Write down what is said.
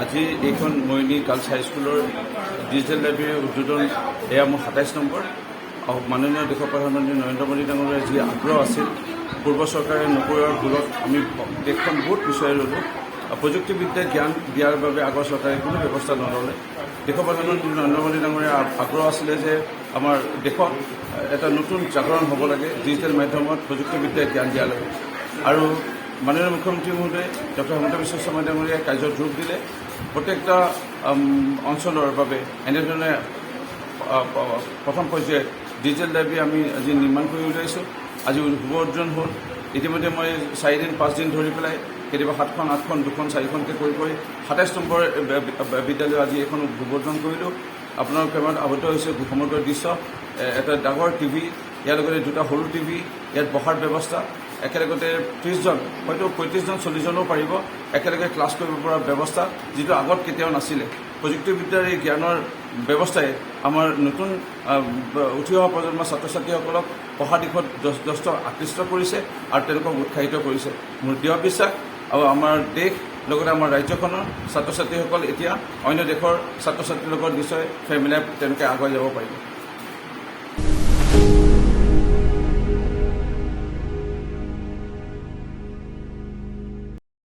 আজি এইখন মৰিনী গাৰ্লছ হাইস্কুলৰ ডিজিটেল লাইব্ৰেৰীৰ উদ্বোধন এয়া মোৰ ২৭ নম্বৰ। মাননীয় দেশৰ প্ৰধানমন্ত্ৰী নৰেন্দ্ৰ মোদী ডাঙৰীয়াৰ যি আগ্ৰহ আছিল, পূৰ্ব চৰকাৰে নকৰাৰ ভুলত আমি দেশখন বহুত পিছুৱাই ৰ'লোঁ। প্ৰযুক্তিবিদ্যাত জ্ঞান দিয়াৰ বাবে আগৰ চৰকাৰে কোনো ব্যৱস্থা নল'লে। দেশৰ প্ৰধানমন্ত্ৰী নৰেন্দ্ৰ মোদী ডাঙৰীয়াৰ আগ্ৰহ আছিলে যে আমাৰ দেশত এটা নতুন জাগৰণ হ'ব লাগে ডিজিটেল মাধ্যমত প্ৰযুক্তিবিদ্যাত জ্ঞান দিয়ালৈকে। আৰু মাননীয় মুখ্যমন্ত্ৰী মহোদয় ডক্টৰ হিমন্ত বিশ্ব শৰ্মা ডাঙৰীয়াই কাৰ্যত ৰূপ দিলে। প্ৰত্যেকটা অঞ্চলৰ বাবে এনেধৰণে প্ৰথম পৰ্যায়ত ডিজিটেল লাইব্ৰেৰী আমি আজি নিৰ্মাণ কৰি উলিয়াইছোঁ। আজি শুভ অৰ্জন হ'ল। ইতিমধ্যে মই 4 দিন 5 দিন ধৰি পেলাই কেতিয়াবা 7খন 8খন 2খন 4খনকৈ কৰি 27 নম্বৰ বিদ্যালয় আজি এখন শুভ অৰ্জন কৰিলোঁ। আপোনাৰ কেমেৰাত আবদ্ধ হৈছে সমগ্ৰ দৃশ্য। এটা ডাঙৰ টিভি, ইয়াৰ লগতে 2টা সৰু টিভি, ইয়াত বহাৰ ব্যৱস্থা, একেলগতে 30জন হয়তো 35জন 40জনো পাৰিব একেলগে ক্লাছ কৰিব পৰা ব্যৱস্থা, যিটো আগত কেতিয়াও নাছিলে। প্ৰযুক্তিবিদ্যাৰ এই জ্ঞানৰ ব্যৱস্থাই আমাৰ নতুন উঠি অহা প্ৰজন্মৰ ছাত্ৰ ছাত্ৰীসকলক পঢ়া দিশত যথেষ্ট আকৃষ্ট কৰিছে আৰু তেওঁলোকক উৎসাহিত কৰিছে। মোৰ দৃঢ় বিশ্বাস আৰু আমাৰ দেশ লগতে আমাৰ ৰাজ্যখনৰ ছাত্ৰ ছাত্ৰীসকল এতিয়া অন্য দেশৰ ছাত্ৰ ছাত্ৰীৰ লগত নিশ্চয় মিলাই তেওঁলোকে আগুৱাই যাব পাৰিব।